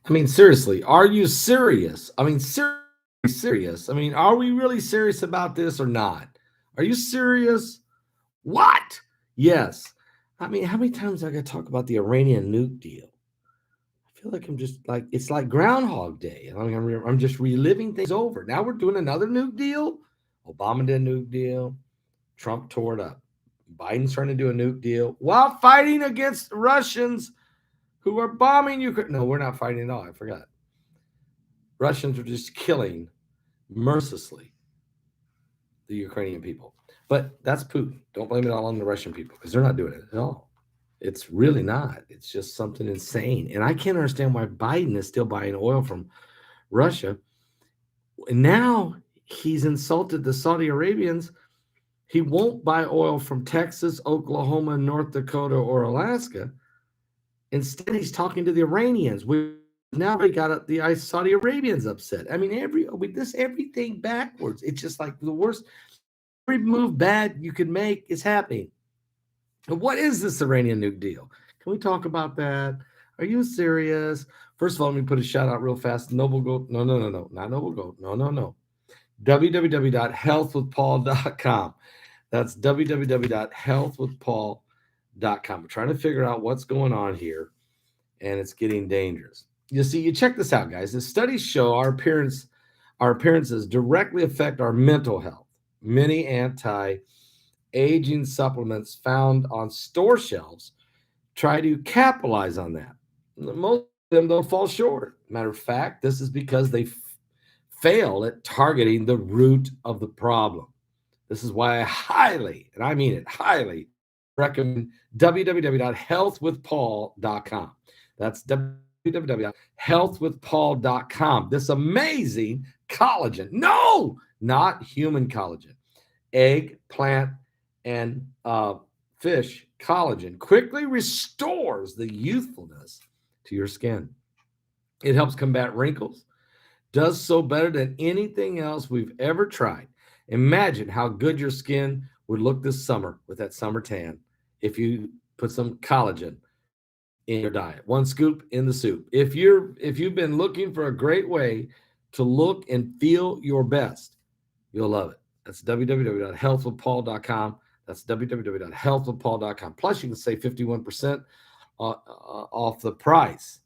I mean, seriously, are you serious? I mean, serious. I mean, are we really serious about this or not? Are you serious? What? Yes. I mean, how many times I got to talk about the Iranian nuke deal? I feel like I'm just like it's like Groundhog Day. I mean, I'm just reliving things over. Now we're doing another nuke deal. Obama did a nuke deal. Trump tore it up. Biden's trying to do a nuke deal while fighting against Russians who are bombing Ukraine. No, we're not fighting at all. I forgot. Russians are just killing mercilessly the Ukrainian people. But that's Putin. Don't blame it all on the Russian people because they're not doing it at all. It's really not. It's just something insane. And I can't understand why Biden is still buying oil from Russia. And now he's insulted the Saudi Arabians. He won't buy oil from Texas, Oklahoma, North Dakota, or Alaska. Instead, he's talking to the Iranians. We now we got the Saudi Arabians upset. I mean, everything backwards. It's just like the worst. Every move bad you could make is happening. And what is this Iranian nuke deal? Can we talk about that? Are you serious? First of all, let me put a shout out real fast. Noble Gold. No, not Noble Gold. No. www.healthwithpaul.com. That's www.healthwithpaul.com. We're trying to figure out what's going on here, and it's getting dangerous. You see, you check this out, guys. The studies show our appearances directly affect our mental health. Many anti-aging supplements found on store shelves try to capitalize on that. Most of them don't fall short. Matter of fact, this is because they fail at targeting the root of the problem. This is why I highly, and I mean it, highly recommend www.healthwithpaul.com. That's www.healthwithpaul.com. This amazing collagen. No, not human collagen. Egg, plant, and fish collagen quickly restores the youthfulness to your skin. It helps combat wrinkles, does so better than anything else we've ever tried. Imagine how good your skin would look this summer with that summer tan if you put some collagen in your diet. One scoop in the soup. If you've been looking for a great way to look and feel your best, you'll love it. That's www.healthwithpaul.com. That's www.healthwithpaul.com. Plus, you can save 51% off the price.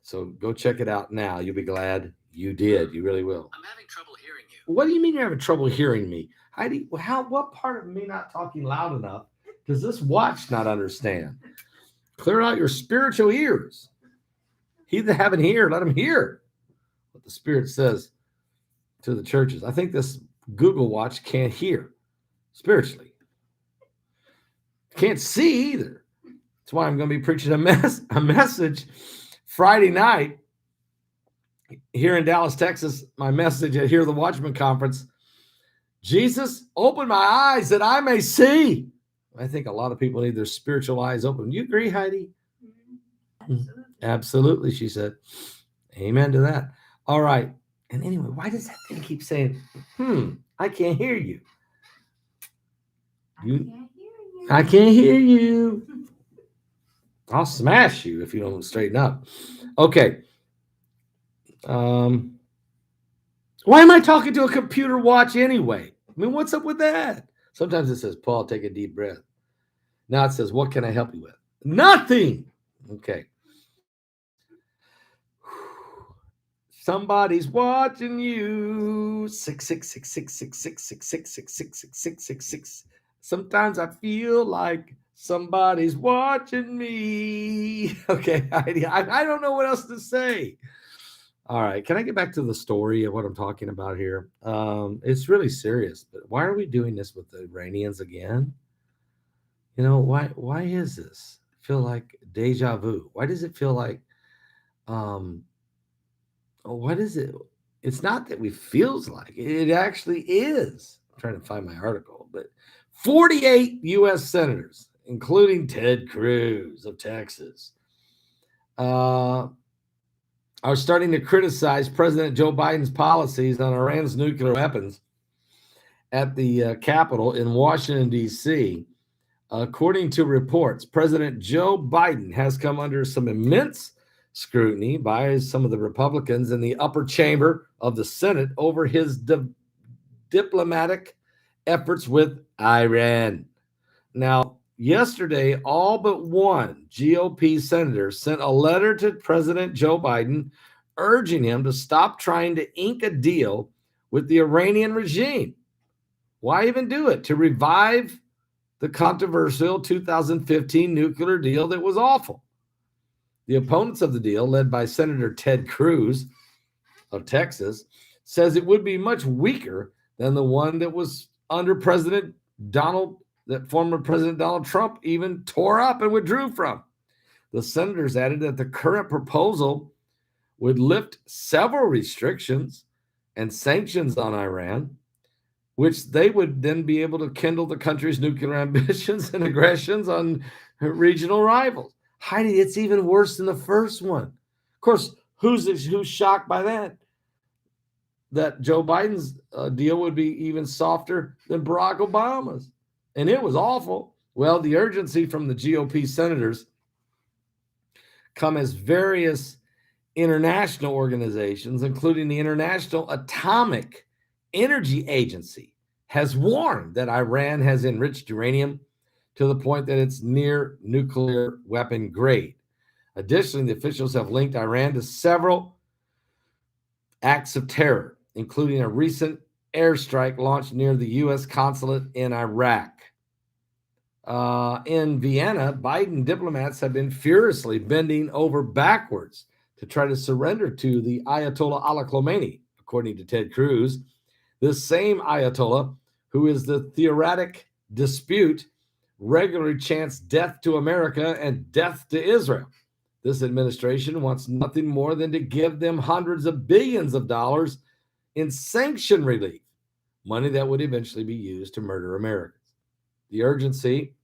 So go check it out now. You'll be glad you did. You really will. I'm having trouble hearing you. What do you mean you're having trouble hearing me? Heidi, what part of me not talking loud enough does this watch not understand? Clear out your spiritual ears. He that haven't heard, let him hear what the Spirit says to the churches. I think this Google Watch can't hear spiritually. Can't see either. That's why I'm going to be preaching a message Friday night here in Dallas, Texas. My message at Hear the Watchman conference. Jesus, open my eyes that I may see. I think a lot of people need their spiritual eyes open. You agree, Heidi? Absolutely. Absolutely, she said. Amen to that. All right. And anyway, why does that thing keep saying, I can't hear you? I can't hear you. I'll smash you if you don't straighten up. Okay. Why am I talking to a computer watch anyway? I mean, what's up with that? Sometimes it says, Paul, take a deep breath. Now it says, what can I help you with? Nothing. Okay. Somebody's watching you. 666666666666666. Sometimes I feel like somebody's watching me. Okay, I don't know what else to say. All right, can I get back to the story of what I'm talking about here? It's really serious, but why are we doing this with the Iranians again? You know, why is this? I feel like deja vu. Why does it feel like what is it? It's not that we feels like it actually is. I'm trying to find my article, but 48 U.S. senators, including Ted Cruz of Texas, are starting to criticize President Joe Biden's policies on Iran's nuclear weapons at the Capitol in Washington, D.C. According to reports, President Joe Biden has come under some immense scrutiny by some of the Republicans in the upper chamber of the Senate over his diplomatic efforts with Iran. Now, yesterday, all but one GOP senator sent a letter to President Joe Biden urging him to stop trying to ink a deal with the Iranian regime. Why even do it? To revive the controversial 2015 nuclear deal that was awful. The opponents of the deal, led by Senator Ted Cruz of Texas, says it would be much weaker than the one that was under that former President Donald Trump even tore up and withdrew from. The senators added that the current proposal would lift several restrictions and sanctions on Iran, which they would then be able to kindle the country's nuclear ambitions and aggressions on regional rivals. Heidi, it's even worse than the first one. Of course, who's shocked by that? That Joe Biden's deal would be even softer than Barack Obama's. And it was awful. Well, the urgency from the GOP senators come as various international organizations, including the International Atomic Energy Agency, has warned that Iran has enriched uranium to the point that it's near nuclear weapon grade. Additionally, the officials have linked Iran to several acts of terror, including a recent airstrike launched near the U.S. consulate in Iraq. In Vienna, Biden diplomats have been furiously bending over backwards to try to surrender to the Ayatollah Ali Khamenei, according to Ted Cruz. This same Ayatollah, who is the theoretic dispute, regularly chants death to America and death to Israel. This administration wants nothing more than to give them hundreds of billions of dollars in sanction relief, money that would eventually be used to murder Americans. The urgency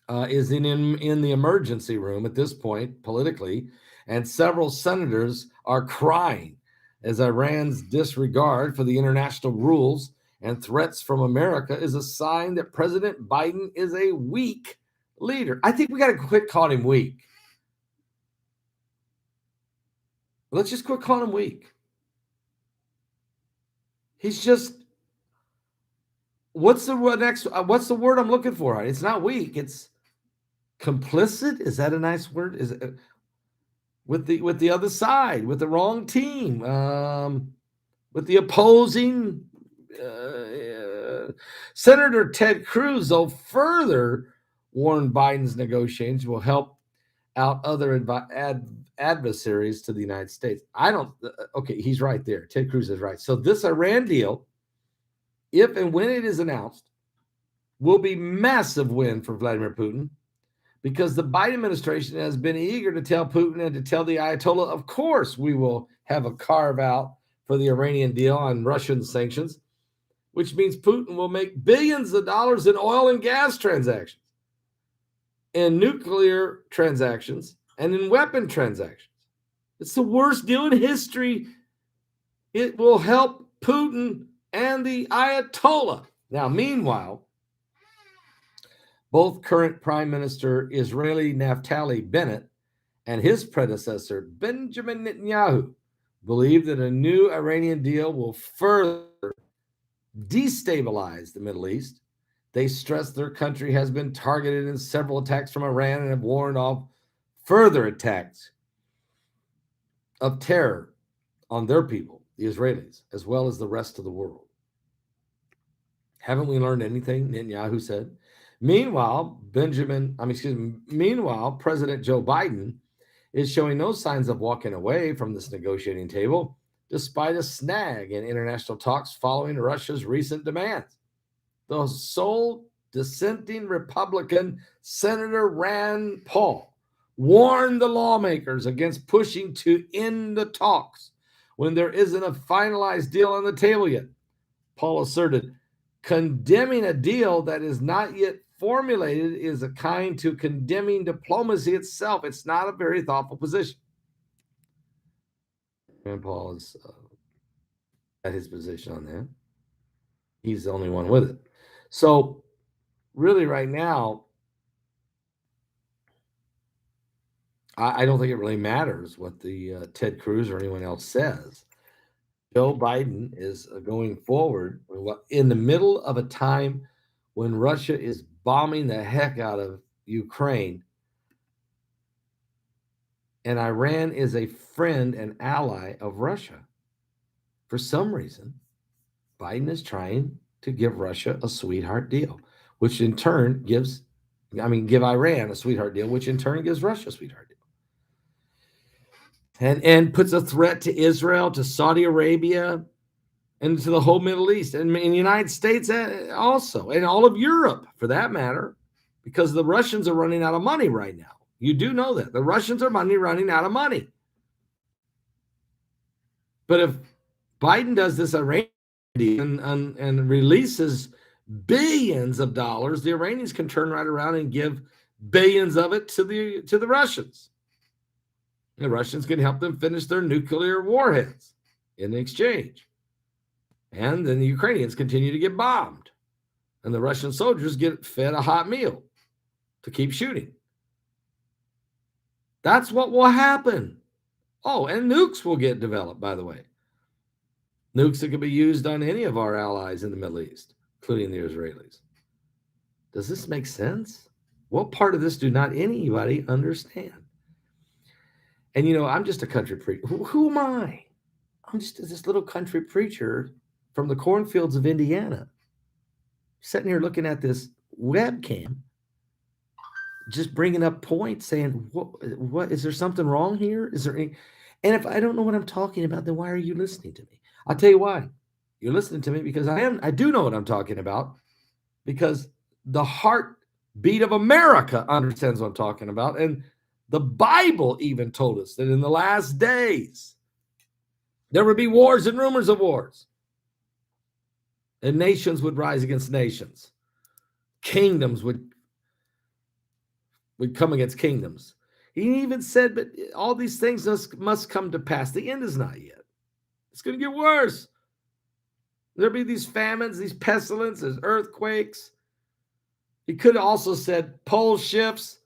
is in the emergency room at this point, politically, and several senators are crying as Iran's disregard for the international rules and threats from America is a sign that President Biden is a weak leader. I think we got to quit calling him weak. Let's just quit calling him weak. He's just, what's the word I'm looking for? It's not weak. It's complicit. Is that a nice word? Is it with the other side, with the wrong team, with the opposing? Senator Ted Cruz, though, further warned Biden's negotiations will help out other adversaries to the United States. Okay, he's right there. Ted Cruz is right. So this Iran deal, if and when it is announced, will be massive win for Vladimir Putin, because the Biden administration has been eager to tell Putin and to tell the Ayatollah, of course, we will have a carve out for the Iranian deal on Russian sanctions, which means Putin will make billions of dollars in oil and gas transactions, in nuclear transactions, and in weapon transactions. It's the worst deal in history. It will help Putin and the Ayatollah. Now, meanwhile, both current Prime Minister Israeli Naftali Bennett and his predecessor Benjamin Netanyahu believe that a new Iranian deal will further destabilize the Middle East. They stress their country has been targeted in several attacks from Iran and have warned off further attacks of terror on their people, the Israelis, as well as the rest of the world. Haven't we learned anything? Netanyahu said. Meanwhile, President Joe Biden is showing no signs of walking away from this negotiating table, despite a snag in international talks following Russia's recent demands. The sole dissenting Republican, Senator Rand Paul, warned the lawmakers against pushing to end the talks when there isn't a finalized deal on the table yet. Paul asserted, condemning a deal that is not yet formulated is akin to condemning diplomacy itself. It's not a very thoughtful position. And Paul is at his position on that. He's the only one with it. So really right now, I don't think it really matters what the Ted Cruz or anyone else says. Joe Biden is going forward in the middle of a time when Russia is bombing the heck out of Ukraine, and Iran is a friend and ally of Russia. For some reason, Biden is trying to give Russia a sweetheart deal, which in turn give Iran a sweetheart deal, which in turn gives Russia a sweetheart deal. And puts a threat to Israel, to Saudi Arabia, and to the whole Middle East, and in the United States also, and all of Europe for that matter, because the Russians are running out of money right now. You do know that. The Russians are running out of money. But if Biden does this Iran deal and releases billions of dollars, the Iranians can turn right around and give billions of it to the Russians. The Russians can help them finish their nuclear warheads in exchange. And then the Ukrainians continue to get bombed. And the Russian soldiers get fed a hot meal to keep shooting. That's what will happen. Oh, and nukes will get developed, by the way. Nukes that can be used on any of our allies in the Middle East, including the Israelis. Does this make sense? What part of this do not anybody understand? And, I'm just a country preacher. Who am I? I'm just this little country preacher from the cornfields of Indiana, sitting here looking at this webcam, just bringing up points, saying, what is there something wrong here? Is there any? And if I don't know what I'm talking about, then why are you listening to me? I'll tell you why. You're listening to me because I do know what I'm talking about, because the heartbeat of America understands what I'm talking about. And the Bible even told us that in the last days, there would be wars and rumors of wars. And nations would rise against nations. Kingdoms would come against kingdoms. He even said, but all these things must come to pass. The end is not yet. It's going to get worse. There'll be these famines, these pestilences, earthquakes. He could have also said pole shifts,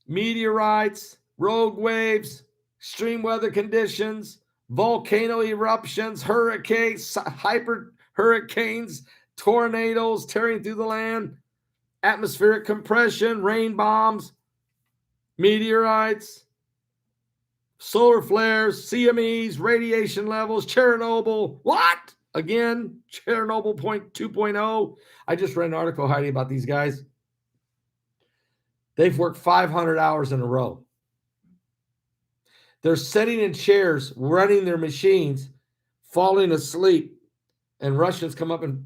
meteorites, rogue waves, extreme weather conditions, volcano eruptions, hurricanes, hyper hurricanes, tornadoes tearing through the land, atmospheric compression, rain bombs, meteorites, solar flares, CMEs, radiation levels, Chernobyl. What? Again, Chernobyl 2.0. I just read an article, Heidi, about these guys. They've worked 500 hours in a row. They're sitting in chairs, running their machines, falling asleep, and Russians come up and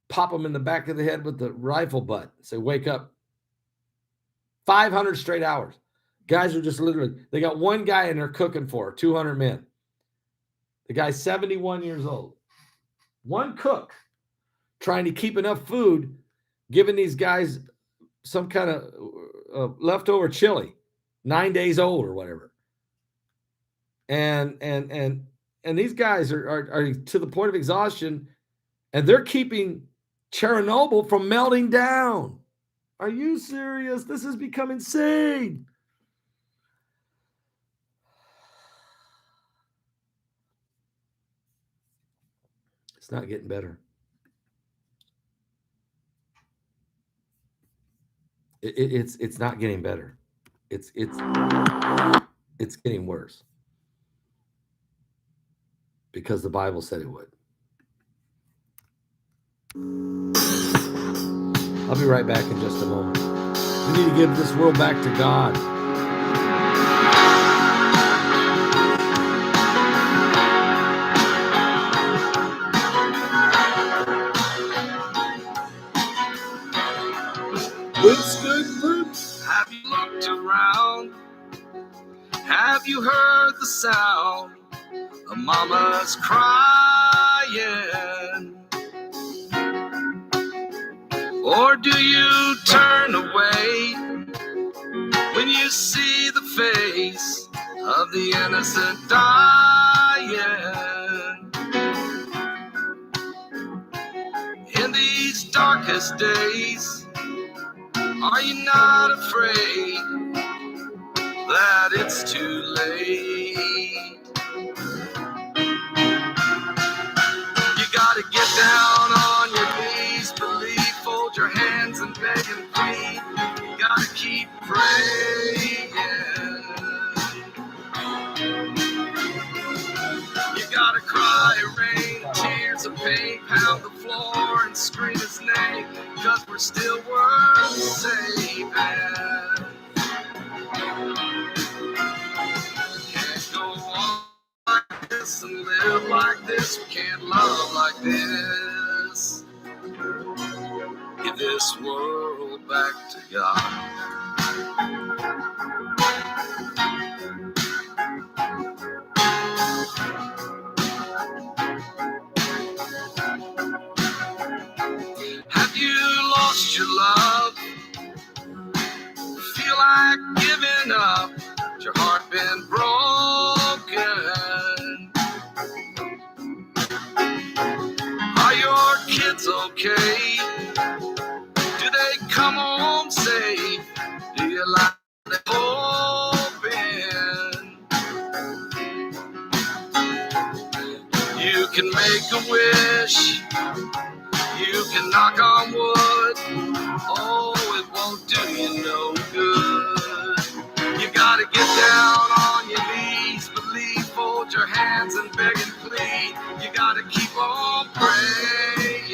pop them in the back of the head with the rifle butt. Say, wake up. 500 straight hours. Guys are just literally, they got one guy in there cooking for 200 men. The guy's 71 years old. One cook trying to keep enough food, giving these guys some kind of leftover chili, 9 days old or whatever. And these guys are to the point of exhaustion, and they're keeping Chernobyl from melting down. Are you serious? This has become insane. It's not getting better. It's not getting better. It's getting worse. Because the Bible said it would. I'll be right back in just a moment. We need to give this world back to God. What's good, Bruce? Have you looked around? Have you heard the sound of mama's crying? Or do you turn away when you see the face of the innocent dying? In these darkest days, are you not afraid that it's too late. You gotta get down on your knees, believe, fold your hands and beg and plead. You gotta keep praying. You gotta cry, rain, tears of pain, pound the floor and scream his name, 'cause we're still worth saving. Can't go on like this and live like this. We can't love like this. Give this world back to God. Have you lost your love? Feel like giving up? Has your heart been broken? Are your kids okay? Do they come home safe? Do you like the hoping? You can make a wish. You can knock on wood. Oh, it won't do you no good. You gotta get down on your knees, believe, fold your hands and beg and plead. You gotta keep on praying.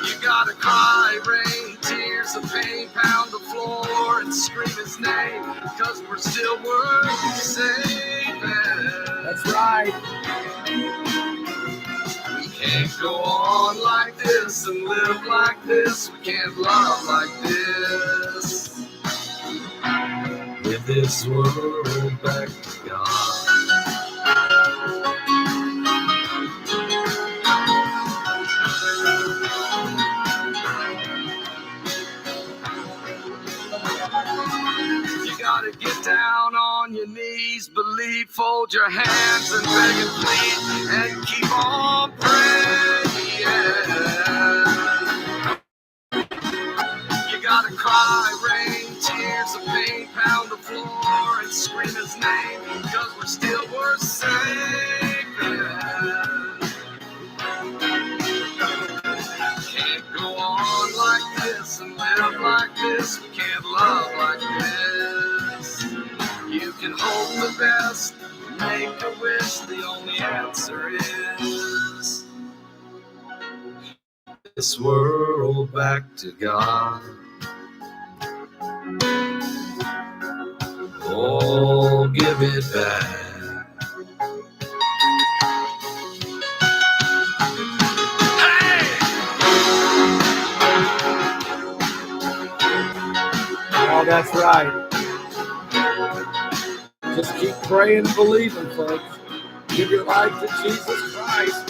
You gotta cry, rain, tears of pain, pound the floor and scream his name, 'cause we're still worth saving. That's right. We can't go on like this and live like this. We can't love like this. Give this world back to God. You gotta get down on your knees, believe, fold your hands and beg and plead, and keep on praying. You gotta cry, rain, tears of pain, pound the floor and scream his name, 'cause we're still worth saving. Can't go on like this and live like this. We can't love like this. You can hope the best, make a wish. The only answer is this world back to God. Oh, give it back. Oh, that's right. Just keep praying and believing, folks. Give your life to Jesus Christ.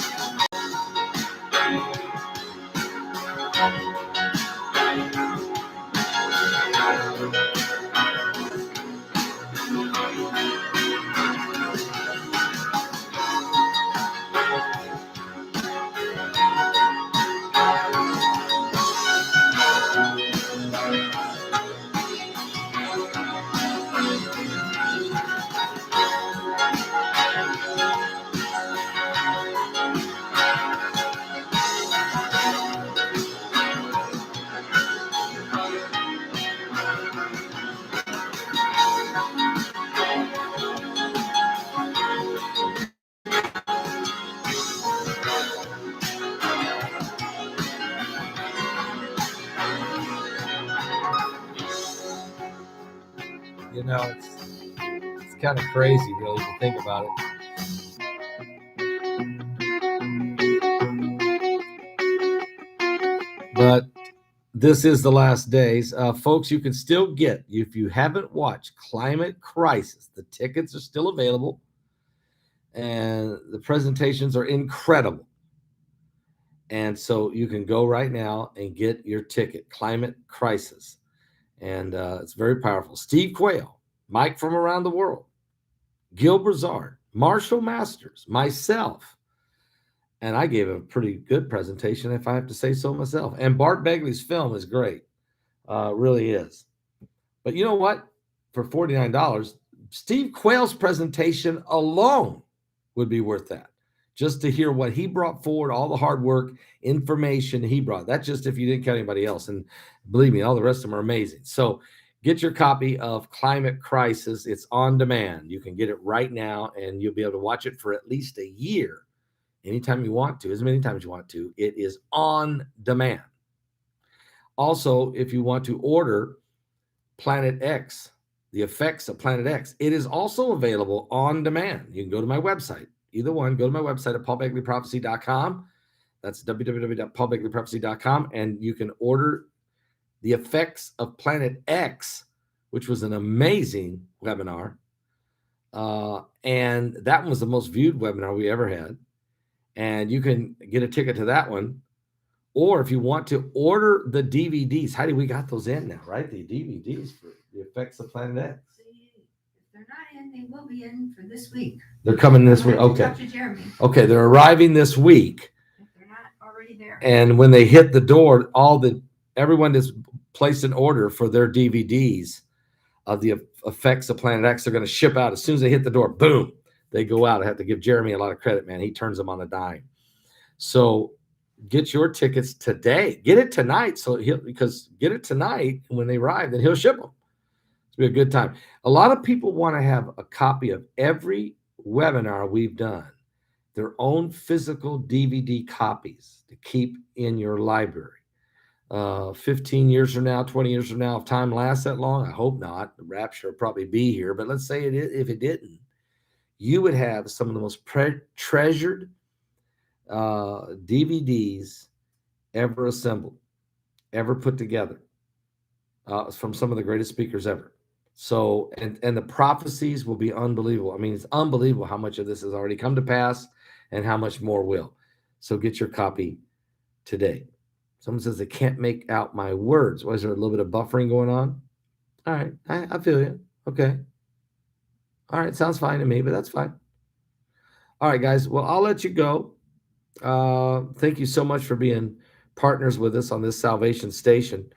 You know, it's kind of crazy, really, to think about it. But this is the last days. Folks, you can still get, if you haven't watched Climate Crisis, the tickets are still available. And the presentations are incredible. And so you can go right now and get your ticket, Climate Crisis. And it's very powerful. Steve Quayle, Mike from around the world, Gil Brazard, Marshall Masters, myself. And I gave a pretty good presentation, if I have to say so myself. And Bart Begley's film is great. Really is. But you know what? For $49, Steve Quayle's presentation alone would be worth that. Just to hear what he brought forward, all the hard work, information he brought. That's just if you didn't count anybody else. And believe me, all the rest of them are amazing. So get your copy of Climate Crisis. It's on demand. You can get it right now, and you'll be able to watch it for at least a year. Anytime you want to, as many times you want to. It is on demand. Also, if you want to order Planet X, the effects of Planet X, it is also available on demand. You can go to my website. Either one, go to my website at paulbegleyprophecy.com. That's www.paulbegleyprophecy.com. And you can order the effects of Planet X, which was an amazing webinar. And that one was the most viewed webinar we ever had. And you can get a ticket to that one. Or if you want to order the DVDs, Heidi, we got those in now, right? The DVDs for the effects of Planet X. See, if they're not in, they will be in for this week. They're coming this I'm week. gonna Okay. talk to Jeremy Okay, they're arriving this week. if they're not already there. And when they hit the door, everyone that's placed an order for their DVDs of the effects of Planet X, they're going to ship out as soon as they hit the door. Boom, they go out. I have to give Jeremy a lot of credit, man. He turns them on a dime. So get your tickets today. Get it tonight. Because get it tonight, and when they arrive, then he'll ship them. It's be a good time. A lot of people want to have a copy of every webinar we've done, their own physical DVD copies to keep in your library. 15 years from now, 20 years from now, if time lasts that long, I hope not. The rapture will probably be here. But let's say if it didn't, you would have some of the most treasured DVDs ever assembled, ever put together, from some of the greatest speakers ever. So, and the prophecies will be unbelievable. I mean, it's unbelievable how much of this has already come to pass and how much more will. So get your copy today. Someone says they can't make out my words. Was there a little bit of buffering going on? All right. I feel you. Okay. All right. Sounds fine to me, but that's fine. All right, guys. Well, I'll let you go. Thank you so much for being partners with us on this salvation station.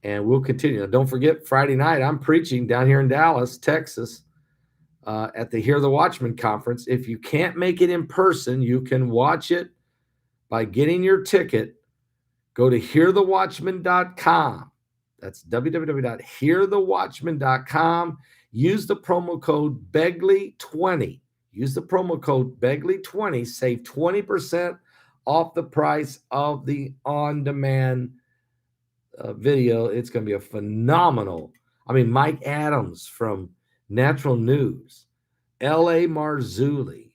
And we'll continue. Now, don't forget, Friday night, I'm preaching down here in Dallas, Texas, at the Hear the Watchman conference. If you can't make it in person, you can watch it by getting your ticket. Go to hearthewatchman.com. That's www.hearthewatchman.com. Use the promo code Begley20. Use the promo code Begley20. Save 20% off the price of the on-demand video. It's going to be a phenomenal. I mean, Mike Adams from Natural News, L.A. Marzulli,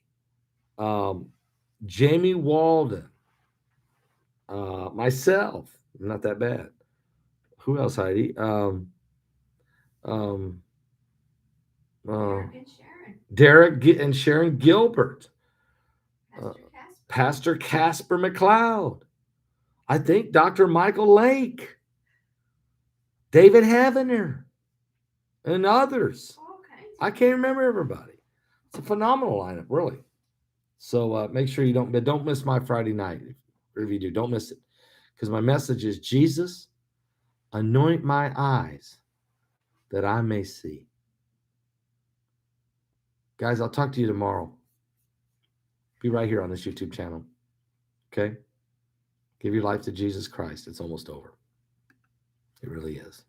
Jamie Walden, myself, not that bad. Who else, Heidi? Derek and Sharon Gilbert, Pastor Casper McLeod, I think Dr. Michael Lake, David Havener, and others. Okay. I can't remember everybody. It's a phenomenal lineup, really. So make sure you don't miss my Friday night. Or if you do, don't miss it. Because my message is, Jesus, anoint my eyes that I may see. Guys, I'll talk to you tomorrow. Be right here on this YouTube channel. Okay? Give your life to Jesus Christ. It's almost over. It really is.